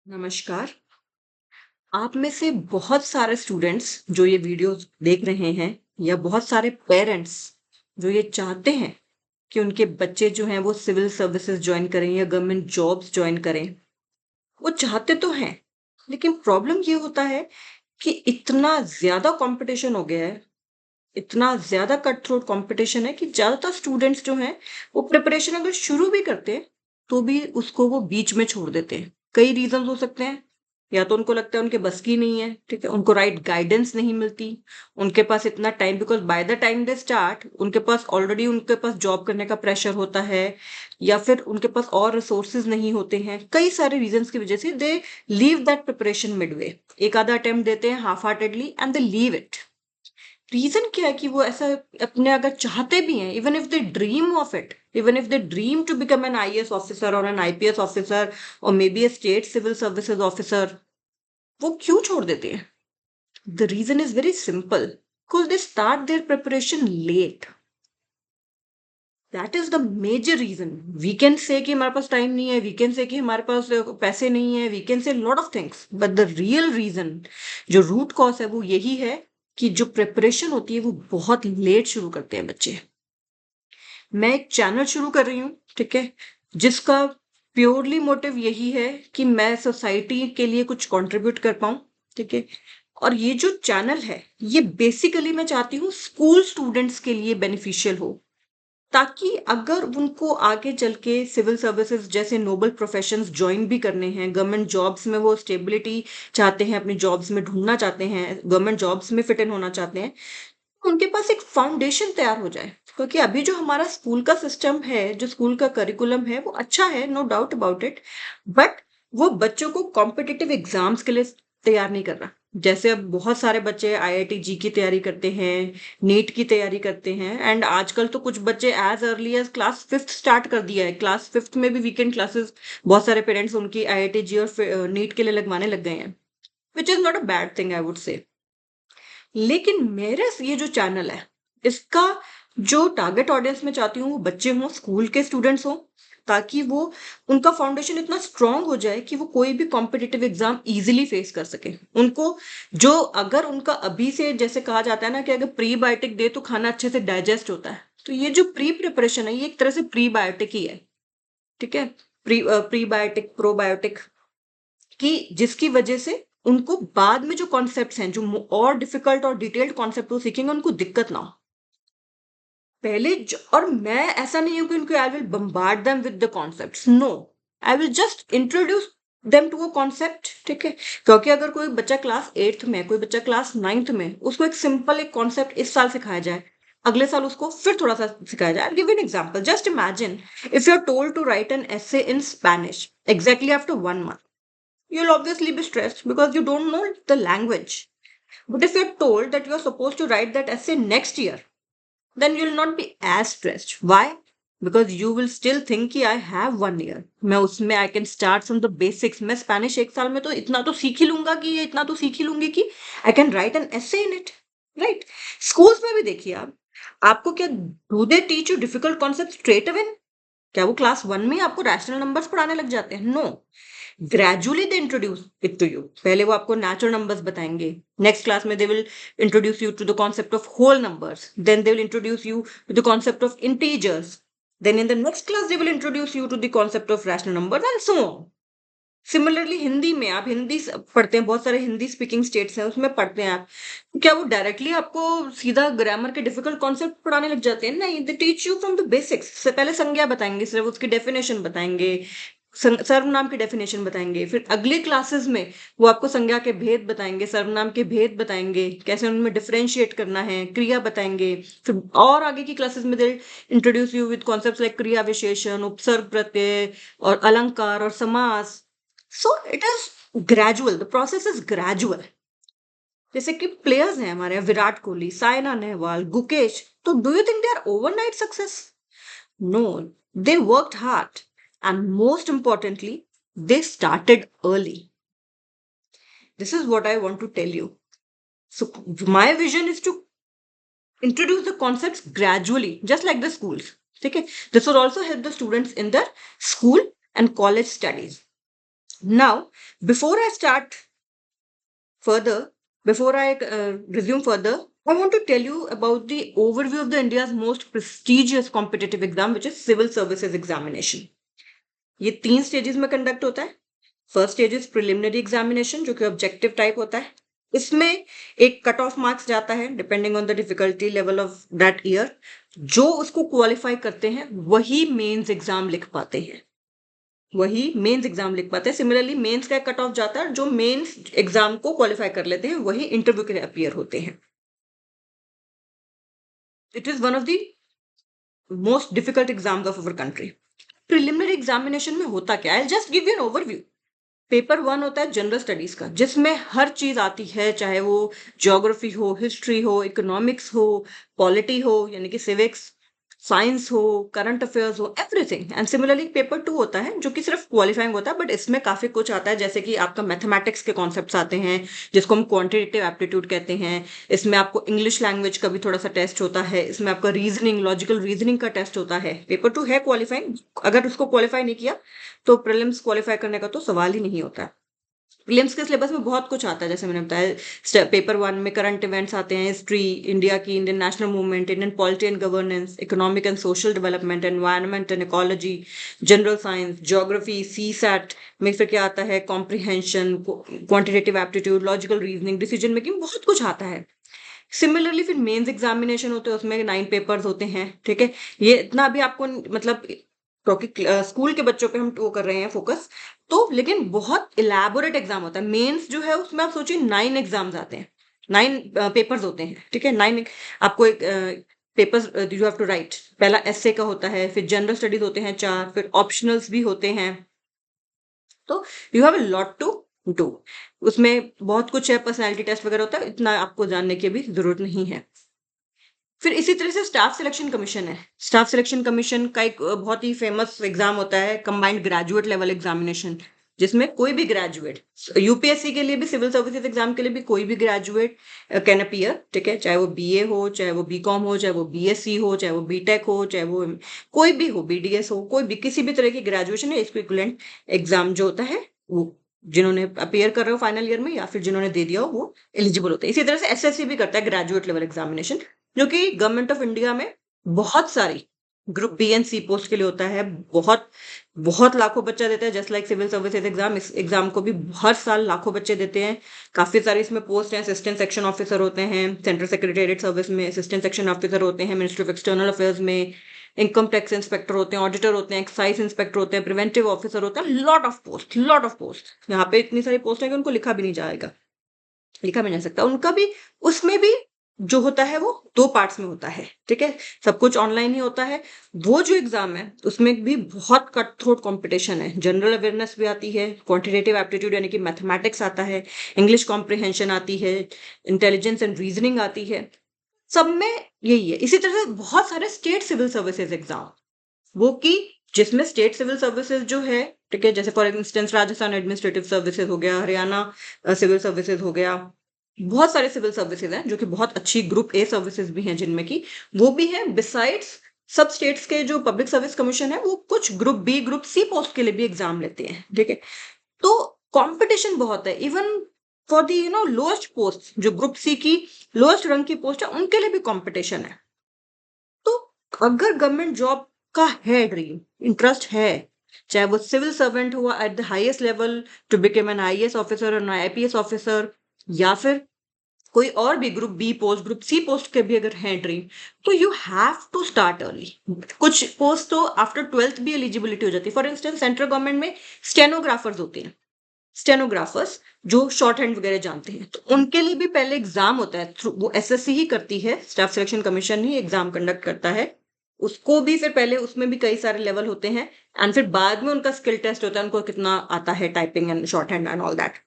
नमस्कार। आप में से बहुत सारे स्टूडेंट्स जो ये वीडियोस देख रहे हैं या बहुत सारे पेरेंट्स जो ये चाहते हैं कि उनके बच्चे जो हैं वो सिविल सर्विसेज जॉइन करें या गवर्नमेंट जॉब्स जॉइन करें, वो चाहते तो हैं, लेकिन प्रॉब्लम ये होता है कि इतना ज़्यादा कॉम्पिटिशन हो गया है, इतना ज़्यादा कट थ्रोट कॉम्पिटिशन है कि ज़्यादातर स्टूडेंट्स जो हैं, वो प्रिपरेशन अगर शुरू भी करते हैं, तो भी उसको वो बीच में छोड़ देते हैं। कई रीज़न्स हो सकते हैं, या तो उनको लगता है उनके बस की नहीं है, ठीक है? उनको राइट गाइडेंस नहीं मिलती, उनके पास इतना time because by the time they start उनके पास ऑलरेडी उनके पास जॉब करने का प्रेशर होता है या फिर उनके पास और रिसोर्सेज़ नहीं होते हैं। कई सारे रीज़न्स की वज़ह से दे लीव दैट प्रिपरेशन मिडवे। एक आधा अटेम्प्ट देते हैं half heartedly and they leave it. Reason क्या है कि वो ऐसा अपने अगर चाहते भी हैं, even if they dream of it, even if they dream to become an IAS officer और एन आईपीएस ऑफिसर और may be a state civil services officer, वो क्यों छोड़ देते हैं? The reason is very simple, because they start their preparation late. That is the major reason. We can say कि हमारे पास time नहीं है, वी कैन से कि हमारे पास पैसे नहीं है, we can say lot of things, but the real reason, जो रूट कॉज़ है वो यही है कि जो प्रिपरेशन होती है वो बहुत लेट शुरू करते हैं बच्चे। मैं एक चैनल शुरू कर रही हूँ, ठीक है? जिसका प्योरली मोटिव यही है कि मैं सोसाइटी के लिए कुछ कंट्रीब्यूट कर पाऊँ, ठीक है? और ये जो चैनल है, ये बेसिकली मैं चाहती हूँ स्कूल स्टूडेंट्स के लिए बेनिफिशियल हो, ताकि अगर उनको आगे चल के सिविल सर्विसेज जैसे नोबल प्रोफेशंस जॉइन भी करने हैं, गवर्नमेंट जॉब्स में वो स्टेबिलिटी चाहते हैं, अपनी जॉब्स में ढूँढना चाहते हैं, गवर्नमेंट जॉब्स में फिट इन होना चाहते हैं, उनके पास एक फाउंडेशन तैयार हो जाए। क्योंकि अभी जो हमारा स्कूल का सिस्टम है, जो स्कूल का करिकुलम है, वो अच्छा है, no doubt about it, but वो बच्चों को कॉम्पिटिटिव एग्जाम्स के लिए तैयार नहीं कर रहा। जैसे अब बहुत सारे बच्चे आईआईटी जी की तैयारी करते हैं, नीट की तैयारी करते हैं, एंड आजकल तो कुछ बच्चे as early as class fifth start कर दिया है। क्लास फिफ्थ में भी वीकेंड क्लासेस बहुत सारे पेरेंट्स उनकी आईआईटी जी और नीट के लिए लगवाने लग गए हैं, which is not a bad thing I would say. लेकिन मेरे ये जो चैनल है, इसका जो टारगेट ऑडियंस मैं चाहती हूँ वो बच्चे हों, स्कूल के स्टूडेंट्स हों, ताकि वो उनका फाउंडेशन इतना स्ट्रांग हो जाए कि वो कोई भी कॉम्पिटिटिव एग्जाम इजीली फेस कर सके। उनको जो अगर उनका अभी से जैसे कहा जाता है ना कि अगर प्री बायोटिक दे तो खाना अच्छे से डाइजेस्ट होता है, तो ये जो प्री प्रिपरेशन है ये एक तरह से प्री बायोटिक ही है, ठीक है? प्री बायोटिक प्रोबायोटिक कि जिसकी वजह से उनको बाद में जो कॉन्सेप्ट्स हैं, जो और डिफिकल्ट और डिटेल्ड कॉन्सेप्ट वो सीखेंगे, उनको दिक्कत ना हो। पहले और मैं ऐसा नहीं हूं कि उनको I will bombard them with the concepts, no, I will just introduce them to a concept, ठीक है? क्योंकि अगर कोई बच्चा क्लास एट्थ में, कोई बच्चा क्लास नाइन्थ में, उसको एक सिंपल एक कॉन्सेप्ट इस साल सिखाया जाए, अगले साल उसको फिर थोड़ा सा सिखाया जाए। Give an example, just imagine if you are told to write an essay in Spanish exactly after 1 month, you'll obviously be stressed because you don't know the language. But if you're told that you're supposed to write that essay next year, then you'll not be as stressed. Why? Because you will still think कि I have 1 year. मैं उसमें I can start from the basics. मैं Spanish एक साल में तो इतना तो सीख ही लूंगा कि ये इतना तो सीख ही लूंगी कि I can write an essay in it. Right? Schools में भी देखिए आप, आपको क्या do they teach you difficult concepts straight away? क्या वो क्लास वन में आपको रैशनल नंबर्स पढ़ाने लग जाते हैं? No, gradually they introduce it to you. पहले वो आपको नेचुरल नंबर्स बताएंगे, नेक्स्ट क्लास में they will introduce you to the concept of whole numbers, then they will introduce you to the concept of integers, then in the next class they will introduce you to the concept of rational numbers and so on. Similarly Hindi में आप हिंदी पढ़ते हैं, बहुत सारे Hindi speaking states हैं उसमें पढ़ते हैं आप, तो क्या वो डायरेक्टली आपको सीधा ग्रामर के डिफिकल्ट कॉन्सेप्ट पढ़ाने लग जाते हैं? नहीं, they teach you from the basics. से पहले संज्ञा बताएंगे, सिर्फ उसकी डेफिनेशन बताएंगे, सर्वनाम की डेफिनेशन बताएंगे, फिर अगली क्लासेस में वो आपको संज्ञा के भेद बताएंगे, सर्वनाम के भेद बताएंगे, कैसे उनमें डिफरेंशिएट करना है, क्रिया बताएंगे। फिर और आगे की क्लासेस में they introduce you with concepts like क्रिया विशेषण, उपसर्ग प्रत्यय और अलंकार और समास। So it is gradual, the process is gradual. जैसे कि प्लेयर्स हैं हमारे यहाँ, विराट कोहली, साइना नेहवाल, गुकेश, तो do you think they are overnight success? No, they worked hard, and most importantly, they started early. This is what I want to tell you. So my vision is to introduce the concepts gradually, just like the schools. Okay, this will also help the students in their school and college studies. Now, before I start further, before I resume further, I want to tell you about the overview of the India's most prestigious competitive exam, which is Civil Services Examination. ये 3 stages में conduct होता है। First stage is preliminary examination, जो कि objective type होता है। इसमें एक कट ऑफ मार्क्स जाता है depending on the difficulty level of that year. जो उसको क्वालिफाई करते हैं वही मेंस एग्जाम लिख पाते हैं, वही मेंस एग्जाम लिख पाते हैं। सिमिलरली मेंस का कट ऑफ जाता है, जो मेंस एग्जाम को क्वालिफाई कर लेते हैं वही इंटरव्यू के लिए अपीयर होते हैं। It is one of the most difficult exams of our country. Preliminary examination में होता क्या है, just give you an overview. Paper 1 होता है जनरल स्टडीज का, जिसमें हर चीज आती है, चाहे वो ज्योग्राफी हो, हिस्ट्री हो, इकोनॉमिक्स हो, पॉलिटी हो यानी कि सिविक्स, साइंस हो, करंट अफेयर्स हो, एवरीथिंग। एंड सिमिलरली पेपर 2 होता है जो कि सिर्फ क्वालिफाइंग होता है, बट इसमें काफी कुछ आता है, जैसे कि आपका मैथमेटिक्स के कॉन्सेप्ट्स आते हैं जिसको हम क्वांटिटेटिव एप्टीट्यूड कहते हैं। इसमें आपको इंग्लिश लैंग्वेज का भी थोड़ा सा टेस्ट होता है। इसमें आपका रीजनिंग, लॉजिकल रीजनिंग का टेस्ट होता है। पेपर 2 है क्वालिफाइंग, अगर उसको क्वालिफाई नहीं किया तो प्रीलिम्स क्वालिफाई करने का तो सवाल ही नहीं होता है। प्रीलिम्स के सिलेबस में बहुत कुछ आता है, जैसे मैंने बताया पेपर 1 में करंट इवेंट्स आते हैं, हिस्ट्री, इंडिया की, Indian national movement, Indian polity and governance, economic and social development, environment and ecology, general science, geography, C SAT में फिर क्या आता है, comprehension, quantitative aptitude, logical reasoning, decision making, बहुत कुछ आता है। सिमिलरली फिर मेंस एग्जामिनेशन होते हैं, उसमें 9 पेपर्स होते हैं। ठीक है, ये इतना भी आपको मतलब, क्योंकि स्कूल के बच्चों पे हम वो कर रहे हैं फोकस, तो लेकिन बहुत इलेबोरेट एग्जाम होता है। मेंस जो है उसमें आप सोचिए 9 एग्जाम्स आते हैं, 9 पेपर्स होते हैं। ठीक है, 9 आपको एक papers you have to write. पहला एस्से का होता है, फिर जनरल स्टडीज होते हैं 4, फिर ऑप्शनल्स भी होते हैं। तो you have a lot to do. उसमें बहुत कुछ है, पर्सनैलिटी टेस्ट वगैरह होता है, इतना आपको जानने की भी जरूरत नहीं है। फिर इसी तरह से स्टाफ सिलेक्शन कमीशन है। स्टाफ सिलेक्शन कमीशन का एक बहुत ही फेमस एग्जाम होता है, कंबाइंड ग्रेजुएट लेवल एग्जामिनेशन, जिसमें कोई भी ग्रेजुएट, यूपीएससी के लिए भी, सिविल सर्विसेज एग्जाम के लिए भी कोई भी ग्रेजुएट कैन अपीयर। ठीक है, चाहे वो बीए हो, चाहे वो बीकॉम हो, चाहे वो बीएससी हो, चाहे वो बीटेक हो, चाहे वो कोई भी हो, बीडीएस हो, कोई भी किसी भी तरह की ग्रेजुएशन है, इसको इक्विवेलेंट एग्जाम जो होता है वो जिन्होंने अपीयर कर रहे हो फाइनल ईयर में या फिर जिन्होंने दे दिया हो वो एलिजिबल होते हैं। इसी तरह से एसएससी भी करता है ग्रेजुएट लेवल एग्जामिनेशन, जो कि गवर्नमेंट ऑफ इंडिया में बहुत सारी group B and C post के लिए होता है। बहुत बहुत लाखों बच्चा देता है, just like civil services exam. इस एग्जाम को भी हर साल लाखों बच्चे देते हैं। काफी सारी इसमें पोस्ट हैं, असिस्टेंट सेक्शन ऑफिसर होते हैं, सेंट्रल सेक्रेटेरिएट सर्विस में असिस्टेंट सेक्शन ऑफिसर होते हैं, मिनिस्ट्री ऑफ एक्सटर्नल अफेयर्स में इनकम टैक्स इंस्पेक्टर होते हैं, ऑडिटर होते हैं, एक्साइज इंस्पेक्टर होते हैं, प्रिवेंटिव ऑफिसर होते हैं। Lot of post, lot of post. यहाँ पे इतनी सारी पोस्ट है कि उनको लिखा भी नहीं जाएगा, लिखा भी नहीं जा सकता। उनका भी, उसमें भी जो होता है वो 2 पार्ट्स में होता है। ठीक है, सब कुछ ऑनलाइन ही होता है। वो जो एग्जाम है उसमें भी बहुत कट थ्रोट कॉम्पिटिशन है। जनरल अवेयरनेस भी आती है, क्वांटिटेटिव एप्टीट्यूड यानी कि मैथमेटिक्स आता है, इंग्लिश कॉम्प्रिहेंशन आती है, इंटेलिजेंस एंड रीजनिंग आती है। सब में यही है। इसी तरह से बहुत सारे स्टेट सिविल सर्विसेज एग्जाम, वो कि जिसमें स्टेट सिविल सर्विसेज जो है, ठीक है, जैसे for instance Rajasthan administrative services हो गया, हरियाणा सिविल सर्विसेज हो गया, बहुत सारे सिविल सर्विसेज हैं जो कि बहुत अच्छी ग्रुप ए सर्विसेज भी हैं जिनमें की वो भी है। बिसाइड्स सब स्टेट्स के जो पब्लिक सर्विस कमीशन है वो कुछ group B, group C post के लिए भी एग्जाम लेते हैं। ठीक है, तो कंपटीशन बहुत है। Even for the lowest post, जो ग्रुप सी की लोएस्ट रंग की पोस्ट है, उनके लिए भी कंपटीशन है। तो अगर गवर्नमेंट जॉब का है ड्रीम, इंटरेस्ट है, चाहे वो सिविल सर्वेंट हुआ at the highest level to become an IAS officer और आईपीएस ऑफिसर, या फिर कोई और भी group B post, group C post के भी अगर हैं ड्रीम, तो you have to start early. कुछ पोस्ट तो आफ्टर 12th भी एलिजिबिलिटी हो जाती है। फॉर इंस्टेंस सेंट्रल गवर्नमेंट में स्टेनोग्राफर्स होते हैं, स्टेनोग्राफर्स जो शॉर्ट हैंड वगैरह जानते हैं, तो उनके लिए भी पहले एग्जाम होता है। थ्रू वो एसएससी ही करती है, स्टाफ सिलेक्शन कमीशन ही एग्जाम कंडक्ट करता है। उसको भी फिर पहले उसमें भी कई सारे लेवल होते हैं, एंड फिर बाद में उनका स्किल टेस्ट होता है, उनको कितना आता है typing and shorthand and all that.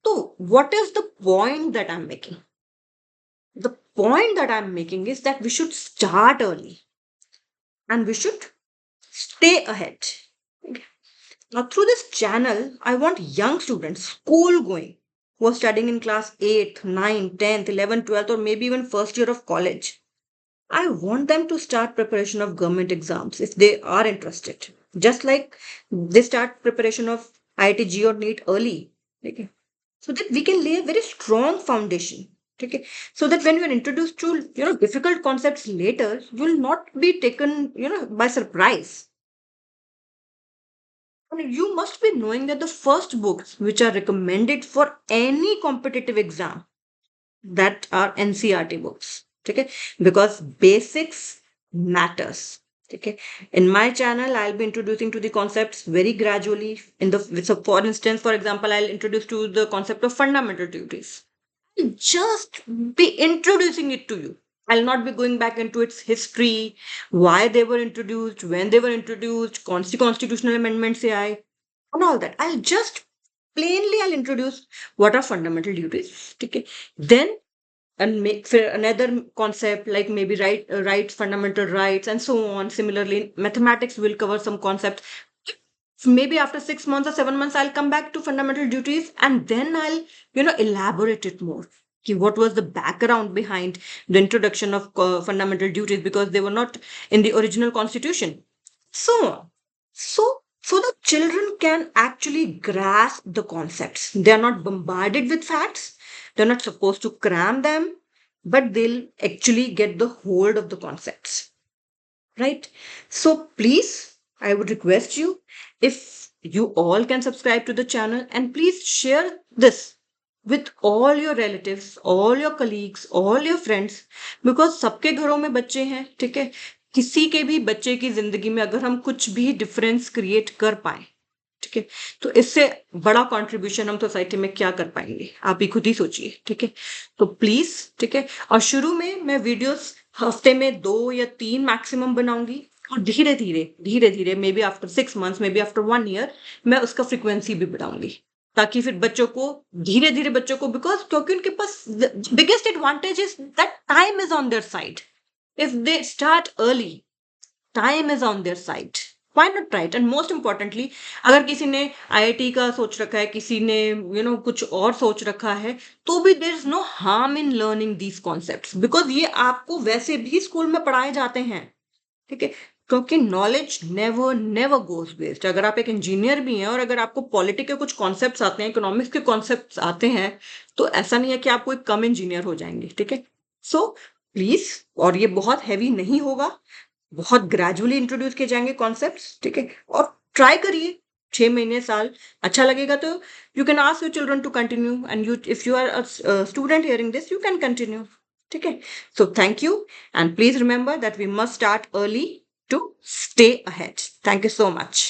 तो what is the point that I am making? The point that I'm making is that we should start early and we should stay ahead. Now, through this channel, I want young students, school going, who are studying in class 8th, 9th, 10th, 11th, 12th, or maybe even first year of college. I want them to start preparation of government exams if they are interested. Just like they start preparation of IIT JEE और NEET early, ठीक है, so that we can lay a very strong foundation, ठीक है, so that when you are introduced to difficult concepts later, you will not be taken by surprise. And you must be knowing that the first books which are recommended for any competitive exam, that are NCRT books, okay, because basics matters, okay. In my channel, I'll be introducing to the concepts very gradually. So for instance, for example, I'll introduce to the concept of fundamental duties. I'll just be introducing it to you. I'll not be going back into its history, why they were introduced, when they were introduced, constitutional amendments से आए, and all that. I'll introduce what are fundamental duties. Okay. Then and make for another concept like maybe rights, fundamental rights, and so on. Similarly, mathematics will cover some concepts. Maybe after 6 months or 7 months, I'll come back to fundamental duties, and then I'll elaborate it more. Okay, what was the background behind the introduction of fundamental duties, because they were not in the original constitution. So, so the children can actually grasp the concepts. They are not bombarded with facts. They're not supposed to cram them, but they'll actually get the hold of the concepts, right? So please, I would request you, if you all can subscribe to the channel, and please share this with all your relatives, all your colleagues, all your friends, because सबके घरों में बच्चे हैं, ठीक है, किसी के भी बच्चे की जिंदगी में अगर हम कुछ भी डिफरेंस क्रिएट कर पाए, ठीक है, तो इससे बड़ा कंट्रीब्यूशन हम सोसाइटी में क्या कर पाएंगे, आप ही खुद ही सोचिए, ठीक है। तो प्लीज, ठीक है, और शुरू में मैं वीडियोस हफ्ते में 2 या 3 मैक्सिमम बनाऊंगी, और धीरे धीरे may be after 6 months, may be after 1 year, मैं उसका फ्रिक्वेंसी भी बढ़ाऊंगी, ताकि फिर बच्चों को धीरे धीरे बच्चों को, बिकॉज क्योंकि उनके पास biggest advantage is that time is on their side. If they start early, time is on their side, why not try it. And most importantly, अगर किसी ने आईआईटी का सोच रखा है, किसी ने कुछ और सोच रखा है, तो भी there is no harm in learning these concepts, because ये आपको वैसे भी स्कूल में पढ़ाए जाते हैं, ठीक है, क्योंकि knowledge never never goes waste. अगर आप एक इंजीनियर भी हैं और अगर आपको पॉलिटिक्स के कुछ कॉन्सेप्ट्स आते हैं, इकोनॉमिक्स के कॉन्सेप्ट्स आते हैं, तो ऐसा नहीं है कि आप कोई कम इंजीनियर हो जाएंगे, ठीक है। सो प्लीज, और ये बहुत हैवी नहीं होगा, बहुत ग्रेजुअली इंट्रोड्यूस किए जाएंगे कॉन्सेप्ट्स, ठीक है, और ट्राई करिए 6 महीने, साल, अच्छा लगेगा तो you can ask your children to continue, and you, if you are student hearing this, you can continue, ठीक है। So thank you, and please remember that we must start early to stay ahead. Thank you so much.